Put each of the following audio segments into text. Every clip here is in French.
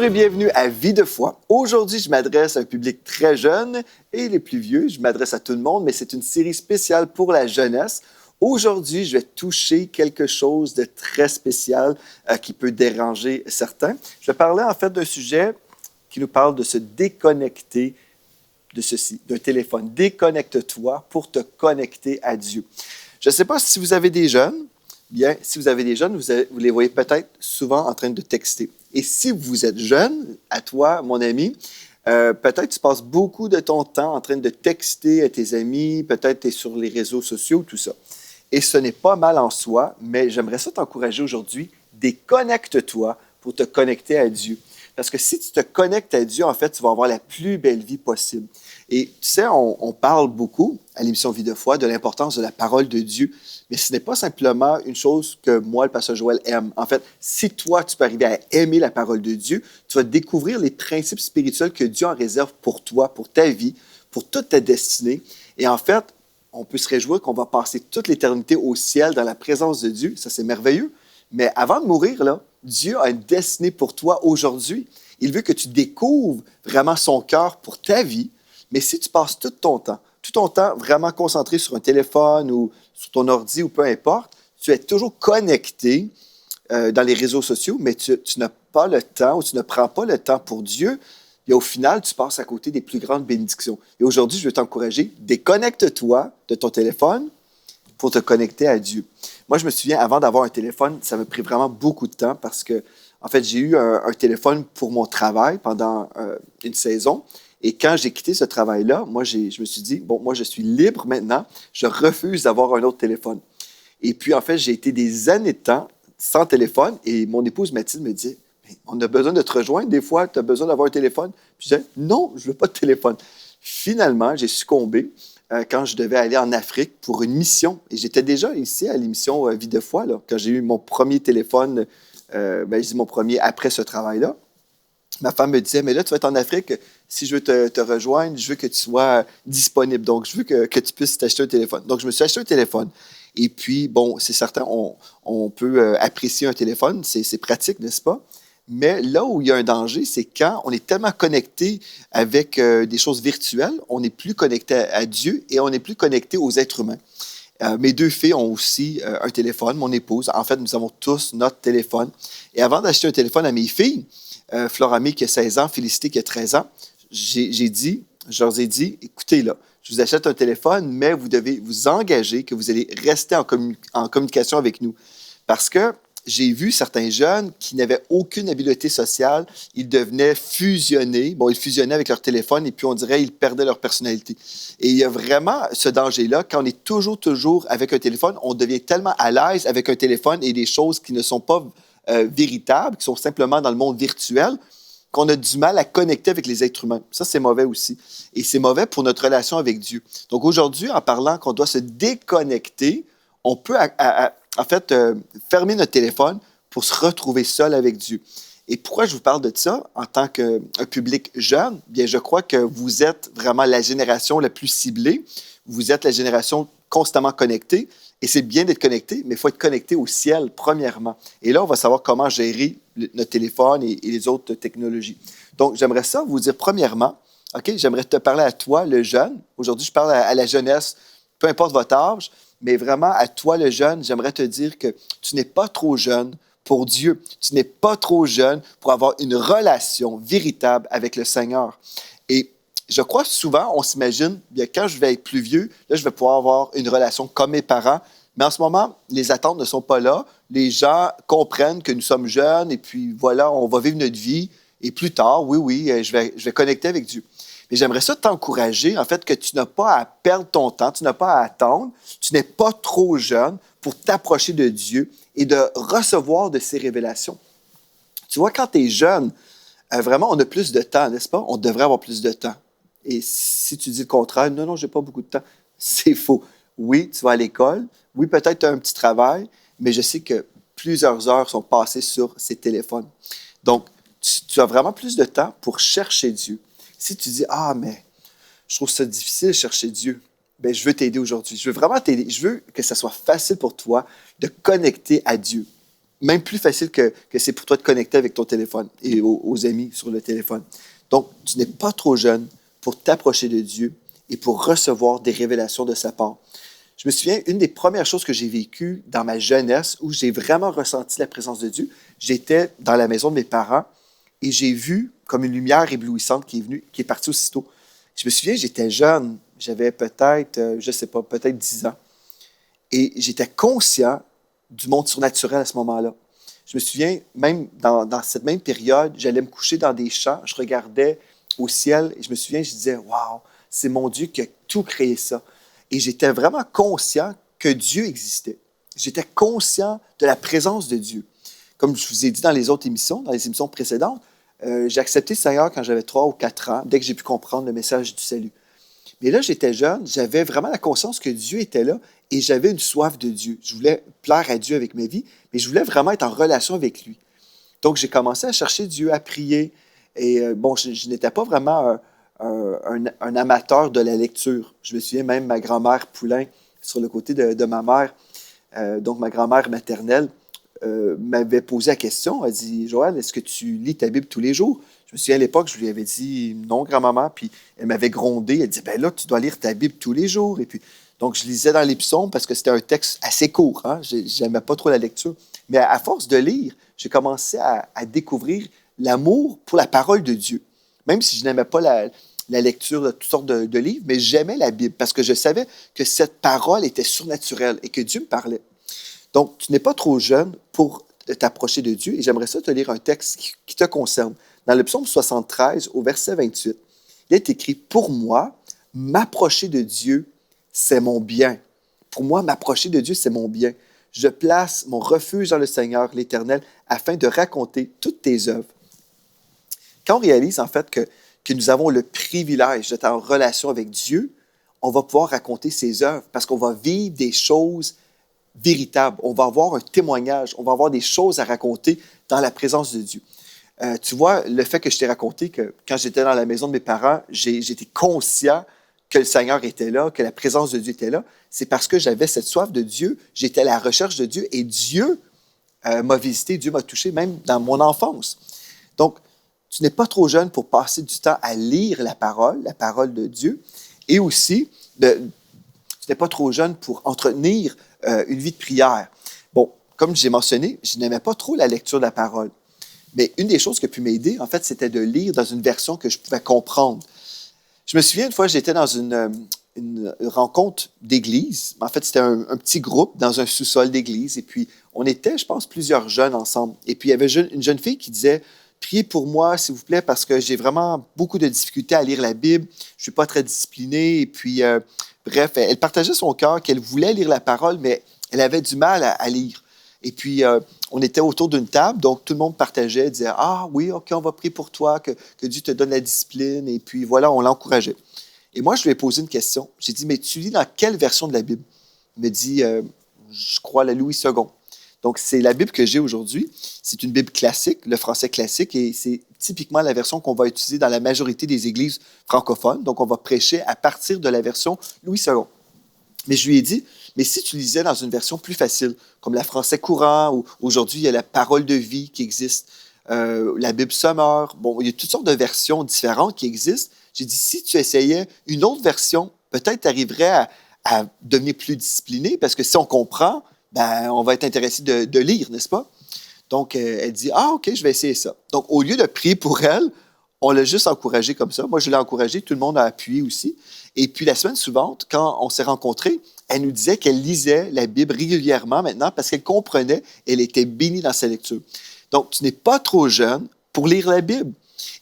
Bonjour et bienvenue à Vie de foi. Aujourd'hui, je m'adresse à un public très jeune et les plus vieux. Je m'adresse à tout le monde, mais c'est une série spéciale pour la jeunesse. Aujourd'hui, je vais toucher quelque chose de très spécial qui peut déranger certains. Je vais parler en fait d'un sujet qui nous parle de se déconnecter de ceci, d'un téléphone. Déconnecte-toi pour te connecter à Dieu. Je ne sais pas si vous avez des jeunes. Bien, si vous avez des jeunes, vous les voyez peut-être souvent en train de texter. Et si vous êtes jeune, à toi, mon ami, peut-être tu passes beaucoup de ton temps en train de texter à tes amis, peut-être tu es sur les réseaux sociaux, tout ça. Et ce n'est pas mal en soi, mais j'aimerais ça t'encourager aujourd'hui, déconnecte-toi pour te connecter à Dieu. Parce que si tu te connectes à Dieu, en fait, tu vas avoir la plus belle vie possible. Et tu sais, on parle beaucoup à l'émission Vie de foi de l'importance de la parole de Dieu, mais ce n'est pas simplement une chose que moi, le pasteur Joël, aime. En fait, si toi, tu peux arriver à aimer la parole de Dieu, tu vas découvrir les principes spirituels que Dieu en réserve pour toi, pour ta vie, pour toute ta destinée. Et en fait, on peut se réjouir qu'on va passer toute l'éternité au ciel dans la présence de Dieu. Ça, c'est merveilleux. Mais avant de mourir, là, Dieu a une destinée pour toi aujourd'hui. Il veut que tu découvres vraiment son cœur pour ta vie. Mais si tu passes tout ton temps vraiment concentré sur un téléphone ou sur ton ordi ou peu importe, tu es toujours connecté dans les réseaux sociaux, mais tu n'as pas le temps ou tu ne prends pas le temps pour Dieu. Et au final, tu passes à côté des plus grandes bénédictions. Et aujourd'hui, je veux t'encourager, déconnecte-toi de ton téléphone pour te connecter à Dieu. Moi, je me souviens, avant d'avoir un téléphone, ça m'a pris vraiment beaucoup de temps parce que, en fait, j'ai eu un téléphone pour mon travail pendant une saison. Et quand j'ai quitté ce travail-là, moi, je me suis dit, bon, moi, je suis libre maintenant. Je refuse d'avoir un autre téléphone. Et puis, en fait, j'ai été des années de temps sans téléphone. Et mon épouse Mathilde me dit, on a besoin de te rejoindre. Des fois, tu as besoin d'avoir un téléphone. Puis je disais, non, je ne veux pas de téléphone. Finalement, j'ai succombé quand je devais aller en Afrique pour une mission. Et j'étais déjà ici à l'émission Vie de foi, là, quand j'ai eu mon premier téléphone, je dis mon premier après ce travail-là. Ma femme me disait, mais là, tu vas être en Afrique, si je veux te rejoindre, je veux que tu sois disponible. Donc, je veux que tu puisses t'acheter un téléphone. Donc, je me suis acheté un téléphone. Et puis, bon, c'est certain, on peut apprécier un téléphone, c'est pratique, n'est-ce pas? Mais là où il y a un danger, c'est quand on est tellement connecté avec des choses virtuelles, on n'est plus connecté à Dieu et on n'est plus connecté aux êtres humains. Mes deux filles ont aussi un téléphone, mon épouse. En fait, nous avons tous notre téléphone. Et avant d'acheter un téléphone à mes filles, Floramé qui a 16 ans, Félicité qui a 13 ans, je leur ai dit, écoutez là, je vous achète un téléphone, mais vous devez vous engager que vous allez rester en communication avec nous. Parce que j'ai vu certains jeunes qui n'avaient aucune habileté sociale, ils devenaient fusionnés. Bon, ils fusionnaient avec leur téléphone et puis on dirait qu'ils perdaient leur personnalité. Et il y a vraiment ce danger-là. Quand on est toujours avec un téléphone, on devient tellement à l'aise avec un téléphone et des choses qui ne sont pas véritables, qui sont simplement dans le monde virtuel, qu'on a du mal à connecter avec les êtres humains. Ça, c'est mauvais aussi. Et c'est mauvais pour notre relation avec Dieu. Donc aujourd'hui, en parlant qu'on doit se déconnecter, on peut en fait fermer notre téléphone pour se retrouver seul avec Dieu. Et pourquoi je vous parle de ça en tant qu'un public jeune? Bien, je crois que vous êtes vraiment la génération la plus ciblée. Vous êtes la génération constamment connectée. Et c'est bien d'être connecté, mais il faut être connecté au ciel, premièrement. Et là, on va savoir comment gérer notre téléphone et les autres technologies. Donc, j'aimerais ça vous dire, premièrement, OK, j'aimerais te parler à toi, le jeune. Aujourd'hui, je parle à la jeunesse, peu importe votre âge, mais vraiment à toi, le jeune, j'aimerais te dire que tu n'es pas trop jeune pour Dieu. Tu n'es pas trop jeune pour avoir une relation véritable avec le Seigneur. Et je crois souvent, on s'imagine, bien, quand je vais être plus vieux, là, je vais pouvoir avoir une relation comme mes parents. Mais en ce moment, les attentes ne sont pas là. Les gens comprennent que nous sommes jeunes et puis voilà, on va vivre notre vie. Et plus tard, oui, je vais connecter avec Dieu. Mais j'aimerais ça t'encourager, en fait, que tu n'as pas à perdre ton temps, tu n'as pas à attendre, tu n'es pas trop jeune pour t'approcher de Dieu et de recevoir de ses révélations. Tu vois, quand tu es jeune, vraiment, on a plus de temps, n'est-ce pas? On devrait avoir plus de temps. Et si tu dis le contraire, non, j'ai pas beaucoup de temps, c'est faux. Oui, tu vas à l'école. Oui, peut-être tu as un petit travail, mais je sais que plusieurs heures sont passées sur ces téléphones. Donc, tu as vraiment plus de temps pour chercher Dieu. Si tu dis, ah, mais je trouve ça difficile de chercher Dieu, bien, je veux t'aider aujourd'hui. Je veux vraiment t'aider. Je veux que ça soit facile pour toi de connecter à Dieu. même plus facile que c'est pour toi de connecter avec ton téléphone et aux amis sur le téléphone. Donc, tu n'es pas trop jeune pour t'approcher de Dieu et pour recevoir des révélations de sa part. Je me souviens, une des premières choses que j'ai vécues dans ma jeunesse, où j'ai vraiment ressenti la présence de Dieu, j'étais dans la maison de mes parents et j'ai vu comme une lumière éblouissante qui est venue, qui est partie aussitôt. Je me souviens, j'étais jeune, j'avais peut-être, je ne sais pas, peut-être 10 ans. Et j'étais conscient du monde surnaturel à ce moment-là. Je me souviens, même dans cette même période, j'allais me coucher dans des champs, je regardais au ciel et je me souviens, je disais, waouh, c'est mon Dieu qui a tout créé ça. Et j'étais vraiment conscient que Dieu existait. J'étais conscient de la présence de Dieu. Comme je vous ai dit dans les autres émissions, dans les émissions précédentes, j'ai accepté le Seigneur quand j'avais 3 ou 4 ans, dès que j'ai pu comprendre le message du salut. Mais là, j'étais jeune, j'avais vraiment la conscience que Dieu était là et j'avais une soif de Dieu. Je voulais plaire à Dieu avec ma vie, mais je voulais vraiment être en relation avec lui. Donc, j'ai commencé à chercher Dieu, à prier. Et bon, je n'étais pas vraiment un amateur de la lecture. Je me souviens même, ma grand-mère Poulain, sur le côté de ma mère, donc ma grand-mère maternelle, m'avait posé la question. Elle dit, Joël, est-ce que tu lis ta Bible tous les jours? Je me souviens à l'époque, je lui avais dit non, grand-maman, puis elle m'avait grondé. Elle dit, ben là, tu dois lire ta Bible tous les jours. Et puis, donc, je lisais dans les psaumes parce que c'était un texte assez court. Hein? J'aimais pas trop la lecture. Mais à force de lire, j'ai commencé à découvrir l'amour pour la parole de Dieu. Même si je n'aimais pas la lecture de toutes sortes de livres, mais j'aimais la Bible parce que je savais que cette parole était surnaturelle et que Dieu me parlait. Donc, tu n'es pas trop jeune pour t'approcher de Dieu et j'aimerais ça te lire un texte qui te concerne. Dans le psaume 73, au verset 28, il est écrit « Pour moi, m'approcher de Dieu, c'est mon bien. Pour moi, m'approcher de Dieu, c'est mon bien. Je place mon refuge dans le Seigneur, l'Éternel, afin de raconter toutes tes œuvres. » Quand on réalise en fait que nous avons le privilège d'être en relation avec Dieu, on va pouvoir raconter ses œuvres parce qu'on va vivre des choses véritables. On va avoir un témoignage, on va avoir des choses à raconter dans la présence de Dieu. Tu vois, le fait que je t'ai raconté que quand j'étais dans la maison de mes parents, j'étais conscient que le Seigneur était là, que la présence de Dieu était là, c'est parce que j'avais cette soif de Dieu, j'étais à la recherche de Dieu et Dieu m'a visité, Dieu m'a touché, même dans mon enfance. Donc, tu n'es pas trop jeune pour passer du temps à lire la parole de Dieu, et aussi, tu n'es pas trop jeune pour entretenir une vie de prière. Bon, comme j'ai mentionné, je n'aimais pas trop la lecture de la parole. Mais une des choses qui a pu m'aider, en fait, c'était de lire dans une version que je pouvais comprendre. Je me souviens, une fois, j'étais dans une rencontre d'église. En fait, c'était un petit groupe dans un sous-sol d'église. Et puis, on était, je pense, plusieurs jeunes ensemble. Et puis, il y avait une jeune fille qui disait, « Priez pour moi, s'il vous plaît, parce que j'ai vraiment beaucoup de difficultés à lire la Bible. Je ne suis pas très disciplinée. » Et puis, bref, elle partageait son cœur qu'elle voulait lire la parole, mais elle avait du mal à lire. Et puis, on était autour d'une table, donc tout le monde partageait, disait « Ah oui, OK, on va prier pour toi, que Dieu te donne la discipline. » Et puis voilà, on l'encourageait. Et moi, je lui ai posé une question. J'ai dit « Mais tu lis dans quelle version de la Bible? » Il me dit « Je crois la Louis II. » Donc, c'est la Bible que j'ai aujourd'hui. C'est une Bible classique, le français classique, et c'est typiquement la version qu'on va utiliser dans la majorité des églises francophones. Donc, on va prêcher à partir de la version Louis II. Mais je lui ai dit, mais si tu lisais dans une version plus facile, comme la français courant, ou aujourd'hui, il y a la parole de vie qui existe, la Bible Summer, bon, il y a toutes sortes de versions différentes qui existent. J'ai dit, si tu essayais une autre version, peut-être tu arriverais à devenir plus discipliné, parce que si on comprend, ben, on va être intéressé de lire, n'est-ce pas? Donc, elle dit, ah, OK, je vais essayer ça. Donc, au lieu de prier pour elle, on l'a juste encouragée comme ça. Moi, je l'ai encouragée, tout le monde a appuyé aussi. Et puis, la semaine suivante, quand on s'est rencontrés, elle nous disait qu'elle lisait la Bible régulièrement maintenant parce qu'elle comprenait, elle était bénie dans sa lecture. Donc, tu n'es pas trop jeune pour lire la Bible.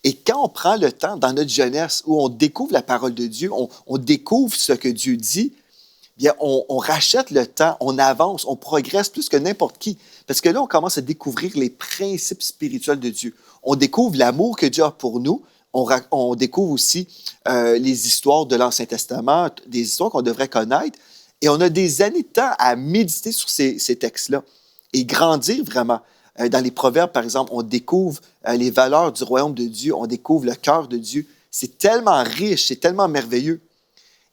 Et quand on prend le temps dans notre jeunesse où on découvre la parole de Dieu, on découvre ce que Dieu dit, bien, on rachète le temps, on avance, on progresse plus que n'importe qui. Parce que là, on commence à découvrir les principes spirituels de Dieu. On découvre l'amour que Dieu a pour nous. On découvre aussi les histoires de l'Ancien Testament, des histoires qu'on devrait connaître. Et on a des années de temps à méditer sur ces textes-là et grandir vraiment. Dans les Proverbes, par exemple, on découvre les valeurs du royaume de Dieu, on découvre le cœur de Dieu. C'est tellement riche, c'est tellement merveilleux.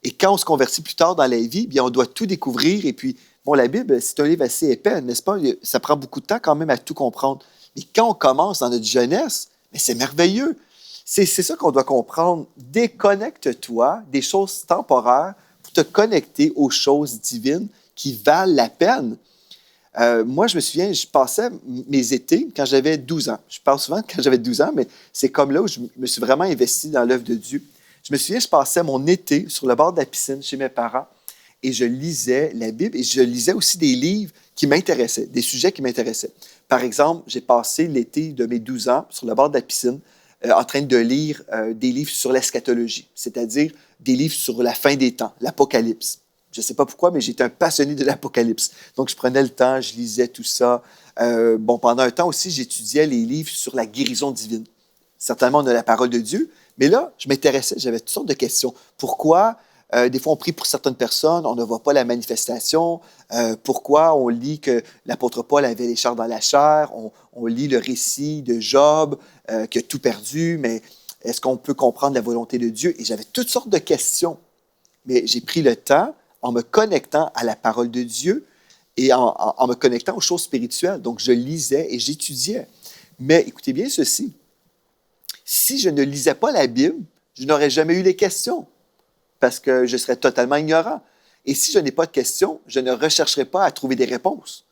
Et quand on se convertit plus tard dans la vie, bien, on doit tout découvrir et puis Bon, la Bible, c'est un livre assez épais, n'est-ce pas? Ça prend beaucoup de temps quand même à tout comprendre. Mais quand on commence dans notre jeunesse, mais c'est merveilleux. C'est ça qu'on doit comprendre. Déconnecte-toi des choses temporaires pour te connecter aux choses divines qui valent la peine. Moi, je me souviens, je passais mes étés quand j'avais 12 ans. Je parle souvent quand j'avais 12 ans, mais c'est comme là où je me suis vraiment investi dans l'œuvre de Dieu. Je me souviens, je passais mon été sur le bord de la piscine chez mes parents et je lisais la Bible et je lisais aussi des livres qui m'intéressaient, des sujets qui m'intéressaient. Par exemple, j'ai passé l'été de mes 12 ans sur le bord de la piscine en train de lire des livres sur l'eschatologie, c'est-à-dire des livres sur la fin des temps, l'Apocalypse. Je ne sais pas pourquoi, mais j'étais un passionné de l'Apocalypse. Donc, je prenais le temps, je lisais tout ça. Pendant un temps aussi, j'étudiais les livres sur la guérison divine. Certainement, on a la parole de Dieu, mais là, je m'intéressais, j'avais toutes sortes de questions. Pourquoi, des fois, on prie pour certaines personnes, on ne voit pas la manifestation? Pourquoi on lit que l'apôtre Paul avait les chars dans la chair? On lit le récit de Job qui a tout perdu, mais est-ce qu'on peut comprendre la volonté de Dieu? Et j'avais toutes sortes de questions. Mais j'ai pris le temps en me connectant à la parole de Dieu et en me connectant aux choses spirituelles. Donc, je lisais et j'étudiais. Mais écoutez bien ceci. Si je ne lisais pas la Bible, je n'aurais jamais eu les questions parce que je serais totalement ignorant. Et si je n'ai pas de questions, je ne rechercherai pas à trouver des réponses.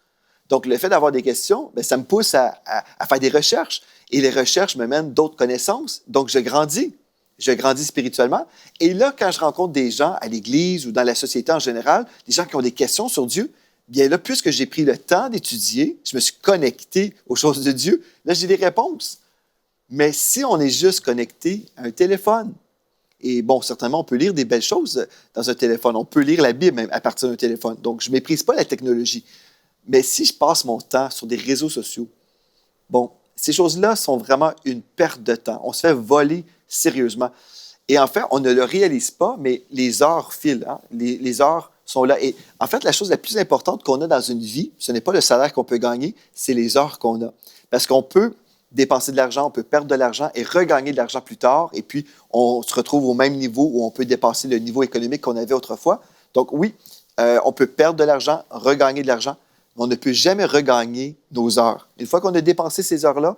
Donc, le fait d'avoir des questions, bien, ça me pousse à faire des recherches. Et les recherches me mènent d'autres connaissances. Donc, je grandis. Je grandis spirituellement. Et là, quand je rencontre des gens à l'Église ou dans la société en général, des gens qui ont des questions sur Dieu, bien là, puisque j'ai pris le temps d'étudier, je me suis connecté aux choses de Dieu, là, j'ai des réponses. Mais si on est juste connecté à un téléphone, et bon, certainement, on peut lire des belles choses dans un téléphone. On peut lire la Bible même à partir d'un téléphone. Donc, je ne méprise pas la technologie. Mais si je passe mon temps sur des réseaux sociaux, bon, ces choses-là sont vraiment une perte de temps. On se fait voler sérieusement. Et en fait, on ne le réalise pas, mais les heures filent. Hein? Les heures sont là. Et en fait, la chose la plus importante qu'on a dans une vie, ce n'est pas le salaire qu'on peut gagner, c'est les heures qu'on a. Parce qu'on peut dépenser de l'argent, on peut perdre de l'argent et regagner de l'argent plus tard. Et puis, on se retrouve au même niveau où on peut dépasser le niveau économique qu'on avait autrefois. Donc oui, on peut perdre de l'argent, regagner de l'argent, mais on ne peut jamais regagner nos heures. Une fois qu'on a dépensé ces heures-là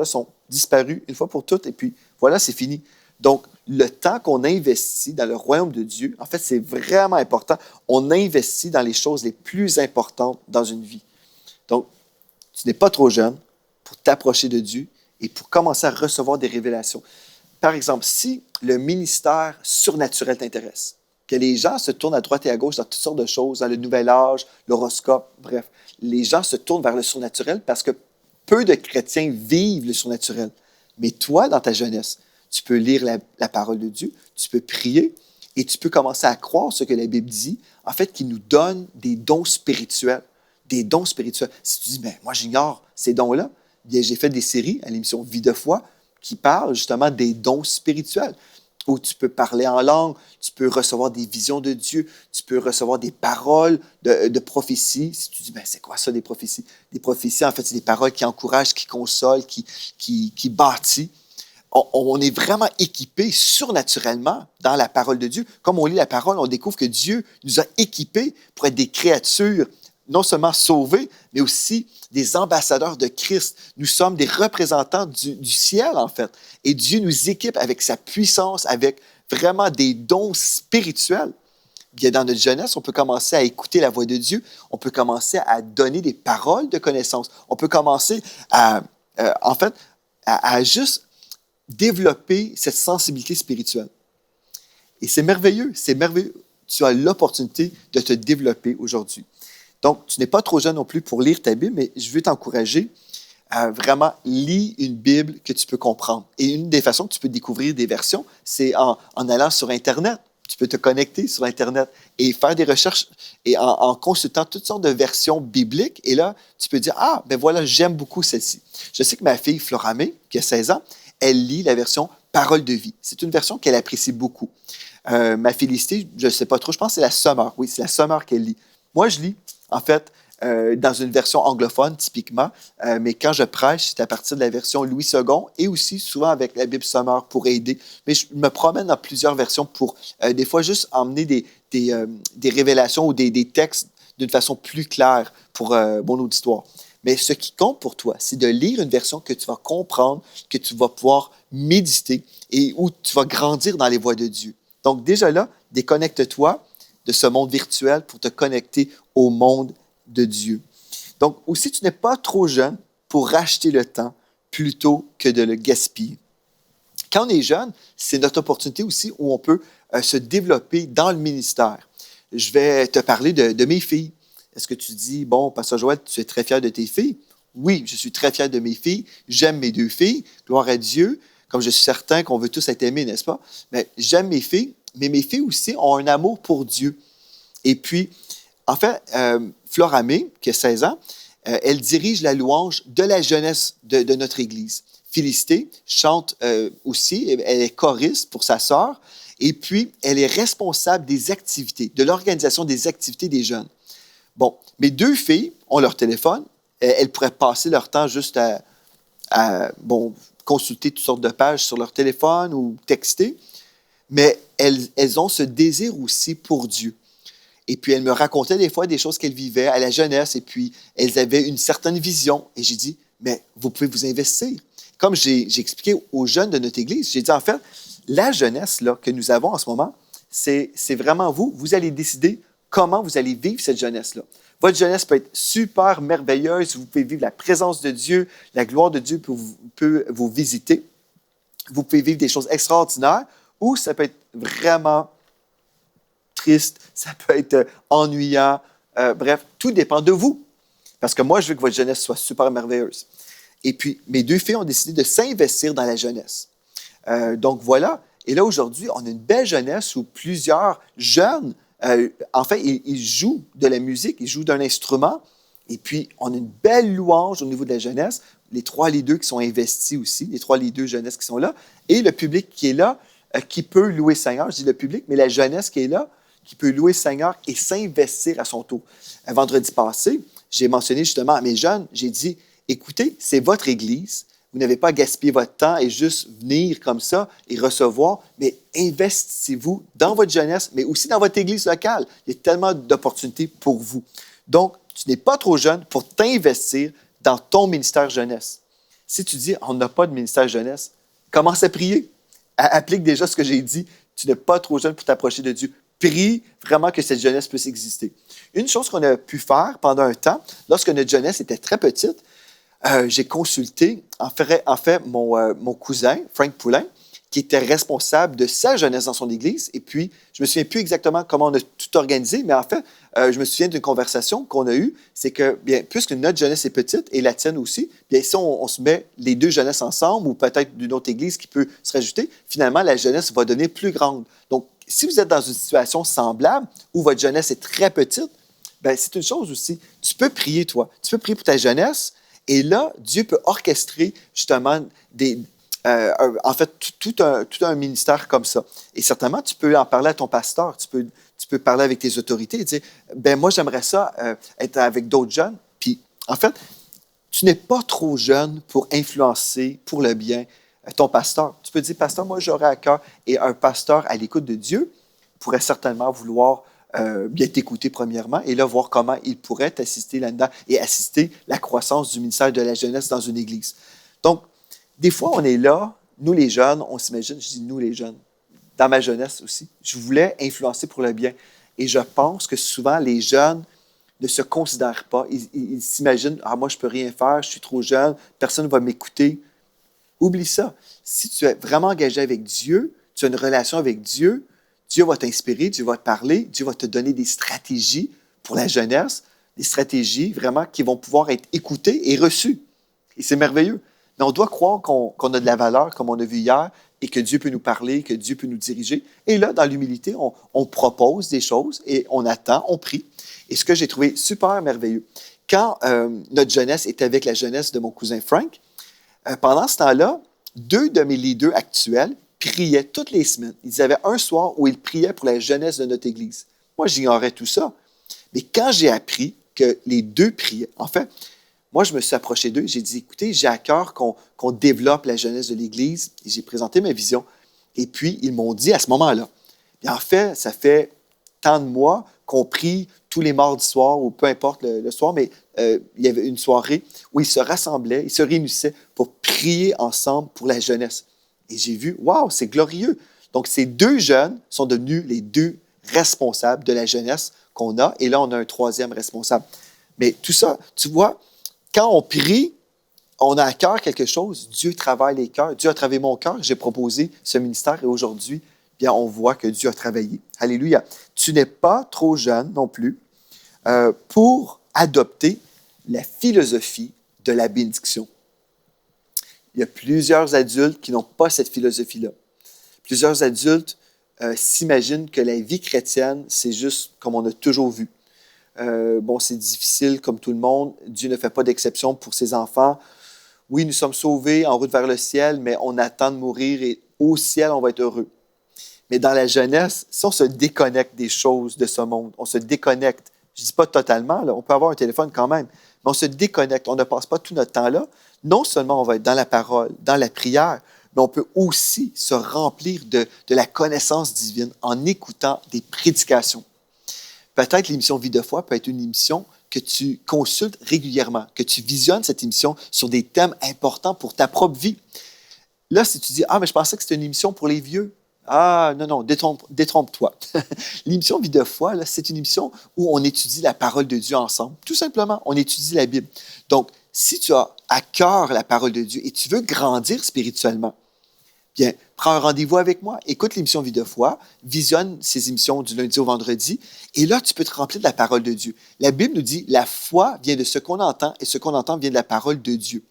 sont disparues une fois pour toutes, et puis voilà, c'est fini. Donc, le temps qu'on investit dans le royaume de Dieu, en fait, c'est vraiment important. On investit dans les choses les plus importantes dans une vie. Donc, tu n'es pas trop jeune pour t'approcher de Dieu et pour commencer à recevoir des révélations. Par exemple, si le ministère surnaturel t'intéresse, que les gens se tournent à droite et à gauche dans toutes sortes de choses, dans le nouvel âge, l'horoscope, bref, les gens se tournent vers le surnaturel parce que peu de chrétiens vivent le surnaturel. Mais toi, dans ta jeunesse, tu peux lire la parole de Dieu, tu peux prier et tu peux commencer à croire ce que la Bible dit, en fait, qui nous donne des dons spirituels. Des dons spirituels. Si tu dis, mais moi, j'ignore ces dons-là, bien, j'ai fait des séries à l'émission Vie de foi qui parlent justement des dons spirituels, où tu peux parler en langue, tu peux recevoir des visions de Dieu, tu peux recevoir des paroles de prophétie. Si tu dis, ben, c'est quoi ça, des prophéties? Des prophéties, en fait, c'est des paroles qui encouragent, qui consolent, qui bâtissent. On est vraiment équipé surnaturellement dans la parole de Dieu. Comme on lit la parole, on découvre que Dieu nous a équipés pour être des créatures non seulement sauvés, mais aussi des ambassadeurs de Christ. Nous sommes des représentants du ciel, en fait. Et Dieu nous équipe avec sa puissance, avec vraiment des dons spirituels. Bien, dans notre jeunesse, on peut commencer à écouter la voix de Dieu. On peut commencer à donner des paroles de connaissance. On peut commencer en fait, à juste développer cette sensibilité spirituelle. Et c'est merveilleux, c'est merveilleux. Tu as l'opportunité de te développer aujourd'hui. Donc, tu n'es pas trop jeune non plus pour lire ta Bible, mais je veux t'encourager à vraiment lire une Bible que tu peux comprendre. Et une des façons que tu peux découvrir des versions, c'est en allant sur Internet. Tu peux te connecter sur Internet et faire des recherches et en consultant toutes sortes de versions bibliques. Et là, tu peux dire, ah, ben voilà, j'aime beaucoup celle-ci. Je sais que ma fille, Floramé, qui a 16 ans, elle lit la version Parole de vie. C'est une version qu'elle apprécie beaucoup. Ma Félicité, je ne sais pas trop, je pense que c'est la Summer. Oui, c'est la Summer qu'elle lit. Moi, je lis, en fait, dans une version anglophone, typiquement, mais quand je prêche, c'est à partir de la version Louis II et aussi souvent avec la Bible Summer pour aider. Mais je me promène dans plusieurs versions pour, des fois, juste emmener des révélations ou des textes d'une façon plus claire pour mon auditoire. Mais ce qui compte pour toi, c'est de lire une version que tu vas comprendre, que tu vas pouvoir méditer et où tu vas grandir dans les voies de Dieu. Donc déjà là, déconnecte-toi de ce monde virtuel pour te connecter au monde de Dieu. Donc aussi, tu n'es pas trop jeune pour racheter le temps plutôt que de le gaspiller. Quand on est jeune, c'est notre opportunité aussi où on peut se développer dans le ministère. Je vais te parler de mes filles. Est-ce que tu dis, bon, Pasteur Joël, tu es très fier de tes filles? Oui, je suis très fier de mes filles. J'aime mes deux filles. Gloire à Dieu. Comme je suis certain qu'on veut tous être aimés, n'est-ce pas? Mais j'aime mes filles, mais mes filles aussi ont un amour pour Dieu. Et puis, en fait, Flore Amé, qui a 16 ans, elle dirige la louange de la jeunesse de notre Église. Félicité chante aussi, elle est choriste pour sa sœur, et puis elle est responsable des activités, de l'organisation des activités des jeunes. Bon, mes deux filles ont leur téléphone, elles pourraient passer leur temps juste à consulter toutes sortes de pages sur leur téléphone ou texter, mais elles ont ce désir aussi pour Dieu. Et puis, elles me racontaient des fois des choses qu'elles vivaient à la jeunesse, et puis elles avaient une certaine vision. Et j'ai dit, mais vous pouvez vous investir. Comme j'ai expliqué aux jeunes de notre Église, j'ai dit, en fait, la jeunesse là, que nous avons en ce moment, c'est vraiment vous. Vous allez décider comment vous allez vivre cette jeunesse-là. Votre jeunesse peut être super merveilleuse. Vous pouvez vivre la présence de Dieu, la gloire de Dieu peut vous visiter. Vous pouvez vivre des choses extraordinaires, ou ça peut être vraiment triste, ça peut être ennuyant. Bref, tout dépend de vous. Parce que moi, je veux que votre jeunesse soit super merveilleuse. Et puis, mes deux filles ont décidé de s'investir dans la jeunesse. Donc, voilà. Et là, aujourd'hui, on a une belle jeunesse où plusieurs jeunes, en fait, ils jouent de la musique, ils jouent d'un instrument. Et puis, on a une belle louange au niveau de la jeunesse. Les trois leaders qui sont investis aussi, les trois leaders jeunesse qui sont là. Et le public qui est là, qui peut louer Seigneur. Je dis le public, mais la jeunesse qui est là, qui peut louer Seigneur et s'investir à son tour. Vendredi passé, j'ai mentionné justement à mes jeunes, j'ai dit, écoutez, c'est votre Église. Vous n'avez pas à gaspiller votre temps et juste venir comme ça et recevoir, mais investissez-vous dans votre jeunesse, mais aussi dans votre Église locale. Il y a tellement d'opportunités pour vous. Donc, tu n'es pas trop jeune pour t'investir dans ton ministère jeunesse. Si tu dis, on n'a pas de ministère jeunesse, commence à prier. Applique déjà ce que j'ai dit. Tu n'es pas trop jeune pour t'approcher de Dieu. Prie vraiment que cette jeunesse puisse exister. Une chose qu'on a pu faire pendant un temps, lorsque notre jeunesse était très petite, j'ai consulté, en fait mon cousin, Frank Poulin, qui était responsable de sa jeunesse dans son église. Et puis, je ne me souviens plus exactement comment on a tout organisé, mais en fait, je me souviens d'une conversation qu'on a eue, c'est que, bien, puisque notre jeunesse est petite, et la tienne aussi, bien, si on se met les deux jeunesses ensemble, ou peut-être d'une autre église qui peut se rajouter, finalement, la jeunesse va devenir plus grande. Donc, si vous êtes dans une situation semblable, où votre jeunesse est très petite, bien, c'est une chose aussi. Tu peux prier, toi. Tu peux prier pour ta jeunesse, et là, Dieu peut orchestrer justement en fait tout un ministère comme ça. Et certainement, tu peux en parler à ton pasteur, tu peux parler avec tes autorités et dire, ben moi, j'aimerais ça être avec d'autres jeunes. Puis, en fait, tu n'es pas trop jeune pour influencer pour le bien ton pasteur. Tu peux dire, pasteur, moi, j'aurais à cœur. Et un pasteur à l'écoute de Dieu pourrait certainement vouloir bien t'écouter premièrement et là, voir comment il pourrait t'assister là-dedans et assister la croissance du ministère de la jeunesse dans une église. Donc, des fois, on est là, nous les jeunes, on s'imagine, je dis nous les jeunes, dans ma jeunesse aussi, je voulais influencer pour le bien. Et je pense que souvent, les jeunes ne se considèrent pas. Ils s'imaginent, ah, moi, je ne peux rien faire, je suis trop jeune, personne ne va m'écouter. Oublie ça. Si tu es vraiment engagé avec Dieu, tu as une relation avec Dieu, Dieu va t'inspirer, Dieu va te parler, Dieu va te donner des stratégies pour la jeunesse, des stratégies vraiment qui vont pouvoir être écoutées et reçues. Et c'est merveilleux. Mais on doit croire qu'on a de la valeur, comme on a vu hier, et que Dieu peut nous parler, que Dieu peut nous diriger. Et là, dans l'humilité, on propose des choses et on attend, on prie. Et ce que j'ai trouvé super merveilleux, quand notre jeunesse était avec la jeunesse de mon cousin Frank, pendant ce temps-là, deux de mes leaders actuels priaient toutes les semaines. Ils avaient un soir où ils priaient pour la jeunesse de notre Église. Moi, j'ignorais tout ça. Mais quand j'ai appris que les deux priaient, en fait, moi, je me suis approché d'eux. J'ai dit, écoutez, j'ai à cœur qu'on développe la jeunesse de l'Église. Et j'ai présenté ma vision. Et puis, ils m'ont dit à ce moment-là, bien, en fait, ça fait tant de mois qu'on prie tous les mardis soirs, ou peu importe le soir, mais il y avait une soirée où ils se rassemblaient, ils se réunissaient pour prier ensemble pour la jeunesse. Et j'ai vu, waouh, c'est glorieux. Donc, ces deux jeunes sont devenus les deux responsables de la jeunesse qu'on a. Et là, on a un troisième responsable. Mais tout ça, tu vois, quand on prie, on a à cœur quelque chose. Dieu travaille les cœurs. Dieu a travaillé mon cœur. J'ai proposé ce ministère et aujourd'hui, bien, on voit que Dieu a travaillé. Alléluia. Tu n'es pas trop jeune non plus pour adopter la philosophie de la bénédiction. Il y a plusieurs adultes qui n'ont pas cette philosophie-là. Plusieurs adultes s'imaginent que la vie chrétienne, c'est juste comme on a toujours vu. Bon, c'est difficile comme tout le monde. Dieu ne fait pas d'exception pour ses enfants. Oui, nous sommes sauvés en route vers le ciel, mais on attend de mourir et au ciel, on va être heureux. Mais dans la jeunesse, si on se déconnecte des choses de ce monde, on se déconnecte, je ne dis pas totalement, là, on peut avoir un téléphone quand même, mais on se déconnecte, on ne passe pas tout notre temps là. Non seulement on va être dans la parole, dans la prière, mais on peut aussi se remplir de la connaissance divine en écoutant des prédications. Peut-être l'émission Vie de foi peut être une émission que tu consultes régulièrement, que tu visionnes cette émission sur des thèmes importants pour ta propre vie. Là, si tu dis « Ah, mais je pensais que c'était une émission pour les vieux. » Ah, non, détrompe-toi. L'émission Vie de foi, là, c'est une émission où on étudie la parole de Dieu ensemble. Tout simplement, on étudie la Bible. Donc, si tu as à cœur la parole de Dieu et tu veux grandir spirituellement, bien, prends un rendez-vous avec moi, écoute l'émission Vie de foi, visionne ces émissions du lundi au vendredi, et là, tu peux te remplir de la parole de Dieu. La Bible nous dit, la foi vient de ce qu'on entend, et ce qu'on entend vient de la parole de Dieu.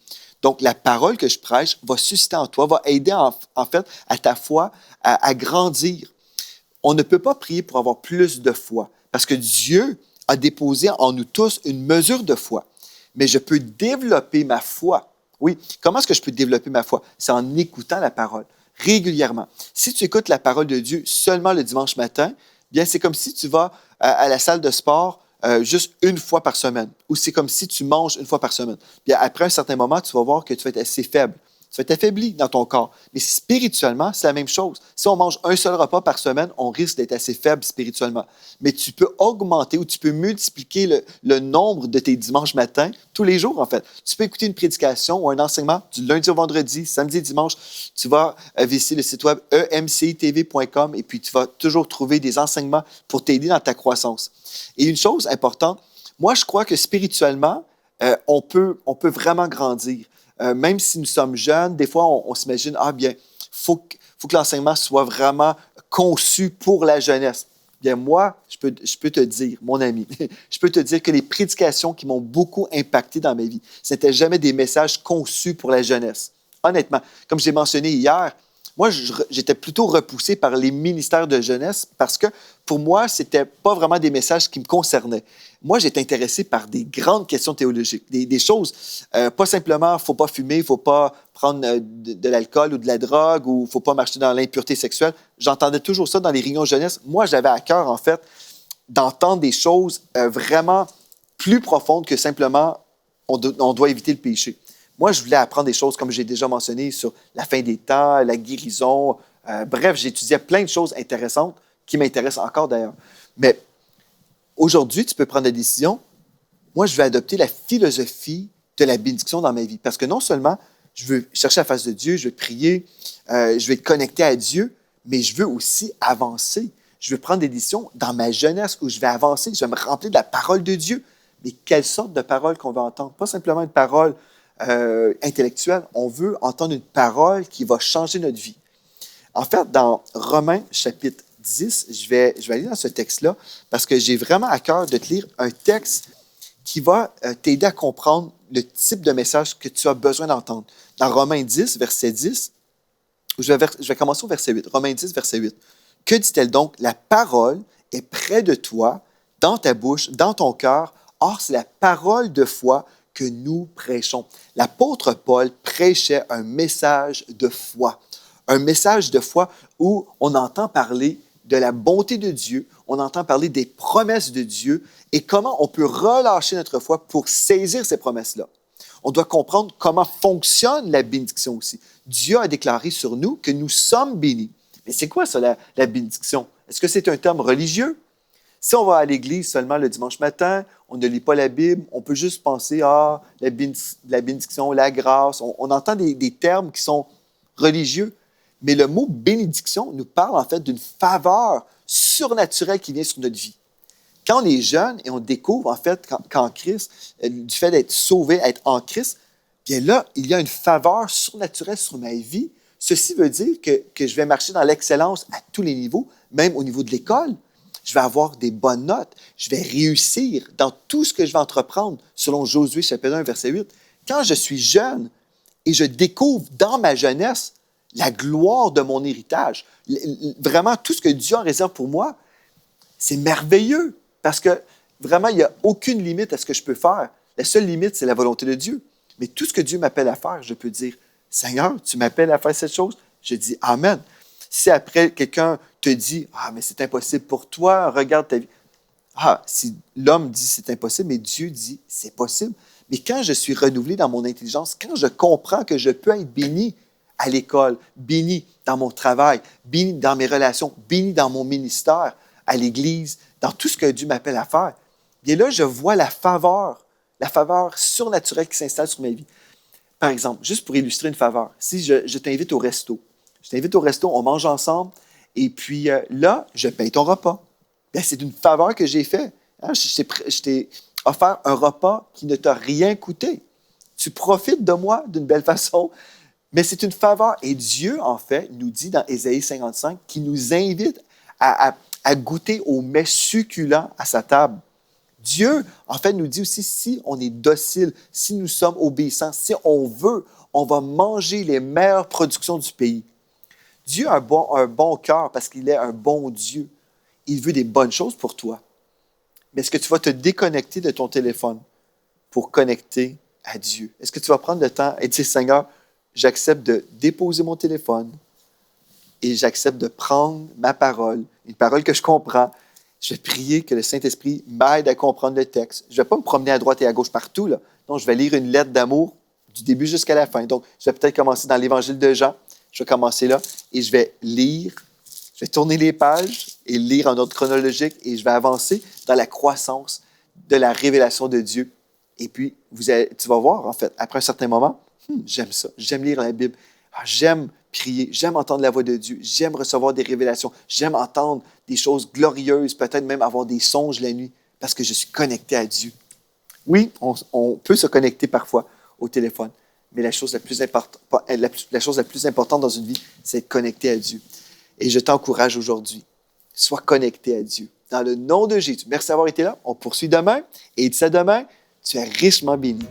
Donc, la parole que je prêche va susciter en toi, va aider en fait à ta foi à grandir. On ne peut pas prier pour avoir plus de foi, parce que Dieu a déposé en nous tous une mesure de foi. Mais je peux développer ma foi. Oui, comment est-ce que je peux développer ma foi? C'est en écoutant la parole régulièrement. Si tu écoutes la parole de Dieu seulement le dimanche matin, bien, c'est comme si tu vas à la salle de sport juste une fois par semaine, ou c'est comme si tu manges une fois par semaine. Bien, après un certain moment, tu vas voir que tu vas être assez faible. Tu vas être affaibli dans ton corps. Mais spirituellement, c'est la même chose. Si on mange un seul repas par semaine, on risque d'être assez faible spirituellement. Mais tu peux augmenter ou tu peux multiplier le nombre de tes dimanches matins, tous les jours en fait. Tu peux écouter une prédication ou un enseignement du lundi au vendredi, samedi et dimanche. Tu vas visiter le site web emcitv.com et puis tu vas toujours trouver des enseignements pour t'aider dans ta croissance. Et une chose importante, moi je crois que spirituellement, on peut vraiment grandir. Même si nous sommes jeunes, des fois, on s'imagine, ah bien, faut que l'enseignement soit vraiment conçu pour la jeunesse. Bien, moi, je peux te dire, mon ami, je peux te dire que les prédications qui m'ont beaucoup impacté dans ma vie, ce n'étaient jamais des messages conçus pour la jeunesse. Honnêtement, comme j'ai mentionné hier, moi, j'étais plutôt repoussé par les ministères de jeunesse parce que pour moi, ce n'était pas vraiment des messages qui me concernaient. Moi, j'étais intéressé par des grandes questions théologiques, des choses, pas simplement, il ne faut pas fumer, il ne faut pas prendre de l'alcool ou de la drogue ou il ne faut pas marcher dans l'impureté sexuelle. J'entendais toujours ça dans les réunions de jeunesse. Moi, j'avais à cœur, en fait, d'entendre des choses vraiment plus profondes que simplement on doit éviter le péché. Moi, je voulais apprendre des choses, comme j'ai déjà mentionné, sur la fin des temps, la guérison. Bref, j'étudiais plein de choses intéressantes qui m'intéressent encore d'ailleurs. Mais aujourd'hui, tu peux prendre la décision. Moi, je vais adopter la philosophie de la bénédiction dans ma vie. Parce que non seulement je veux chercher la face de Dieu, je veux prier, je vais être connecté à Dieu, mais je veux aussi avancer. Je veux prendre des décisions dans ma jeunesse où je vais avancer, je vais me remplir de la parole de Dieu. Mais quelle sorte de parole qu'on va entendre? Pas simplement une parole intellectuelle. On veut entendre une parole qui va changer notre vie. En fait, dans Romains chapitre 10, je vais aller dans ce texte-là parce que j'ai vraiment à cœur de te lire un texte qui va t'aider à comprendre le type de message que tu as besoin d'entendre. Dans Romains 10, verset 10, je vais commencer au verset 8. Romains 10, verset 8. Que dit-elle donc? La parole est près de toi, dans ta bouche, dans ton cœur. Or, c'est la parole de foi que nous prêchons. L'apôtre Paul prêchait un message de foi. Un message de foi où on entend parler de la bonté de Dieu, on entend parler des promesses de Dieu et comment on peut relâcher notre foi pour saisir ces promesses-là. On doit comprendre comment fonctionne la bénédiction aussi. Dieu a déclaré sur nous que nous sommes bénis. Mais c'est quoi ça, la bénédiction? Est-ce que c'est un terme religieux? Si on va à l'église seulement le dimanche matin, on ne lit pas la Bible, on peut juste penser à la bénédiction, la grâce. On entend des termes qui sont religieux, mais le mot bénédiction nous parle en fait d'une faveur surnaturelle qui vient sur notre vie. Quand on est jeune et on découvre en fait qu'en Christ, du fait d'être sauvé, être en Christ, bien là, il y a une faveur surnaturelle sur ma vie. Ceci veut dire que je vais marcher dans l'excellence à tous les niveaux, même au niveau de l'école. Je vais avoir des bonnes notes. Je vais réussir dans tout ce que je vais entreprendre, selon Josué chapitre 1, verset 8. Quand je suis jeune et je découvre dans ma jeunesse la gloire de mon héritage, vraiment tout ce que Dieu en réserve pour moi, c'est merveilleux parce que vraiment, il n'y a aucune limite à ce que je peux faire. La seule limite, c'est la volonté de Dieu. Mais tout ce que Dieu m'appelle à faire, je peux dire, Seigneur, tu m'appelles à faire cette chose? Je dis Amen. Si après quelqu'un te dit, ah, mais c'est impossible pour toi, regarde ta vie. Ah, si l'homme dit c'est impossible, mais Dieu dit c'est possible. Mais quand je suis renouvelé dans mon intelligence, quand je comprends que je peux être béni à l'école, béni dans mon travail, béni dans mes relations, béni dans mon ministère, à l'Église, dans tout ce que Dieu m'appelle à faire, bien là, je vois la faveur surnaturelle qui s'installe sur ma vie. Par exemple, juste pour illustrer une faveur, si je t'invite au resto, on mange ensemble, et puis là, je paye ton repas. Bien, c'est une faveur que j'ai faite. Hein? Je t'ai offert un repas qui ne t'a rien coûté. Tu profites de moi d'une belle façon, mais c'est une faveur. Et Dieu, en fait, nous dit dans Ésaïe 55 qu'il nous invite à goûter aux mets succulents à sa table. Dieu, en fait, nous dit aussi, si on est docile, si nous sommes obéissants, si on veut, on va manger les meilleures productions du pays. Dieu a un bon cœur parce qu'il est un bon Dieu. Il veut des bonnes choses pour toi. Mais est-ce que tu vas te déconnecter de ton téléphone pour connecter à Dieu? Est-ce que tu vas prendre le temps et dire, Seigneur, j'accepte de déposer mon téléphone et j'accepte de prendre ma parole, une parole que je comprends. Je vais prier que le Saint-Esprit m'aide à comprendre le texte. Je ne vais pas me promener à droite et à gauche partout, là. Non, je vais lire une lettre d'amour du début jusqu'à la fin. Donc, je vais peut-être commencer dans l'Évangile de Jean. Je vais commencer là et je vais lire, je vais tourner les pages et lire en ordre chronologique et je vais avancer dans la croissance de la révélation de Dieu. Et puis, tu vas voir, en fait, après un certain moment, j'aime ça, j'aime lire la Bible, j'aime prier, j'aime entendre la voix de Dieu, j'aime recevoir des révélations, j'aime entendre des choses glorieuses, peut-être même avoir des songes la nuit, parce que je suis connecté à Dieu. Oui, on peut se connecter parfois au téléphone, mais la chose la plus importante dans une vie, c'est être connecté à Dieu. Et je t'encourage aujourd'hui, sois connecté à Dieu. Dans le nom de Jésus. Merci d'avoir été là. On poursuit demain. Et d'ici à demain, tu es richement béni.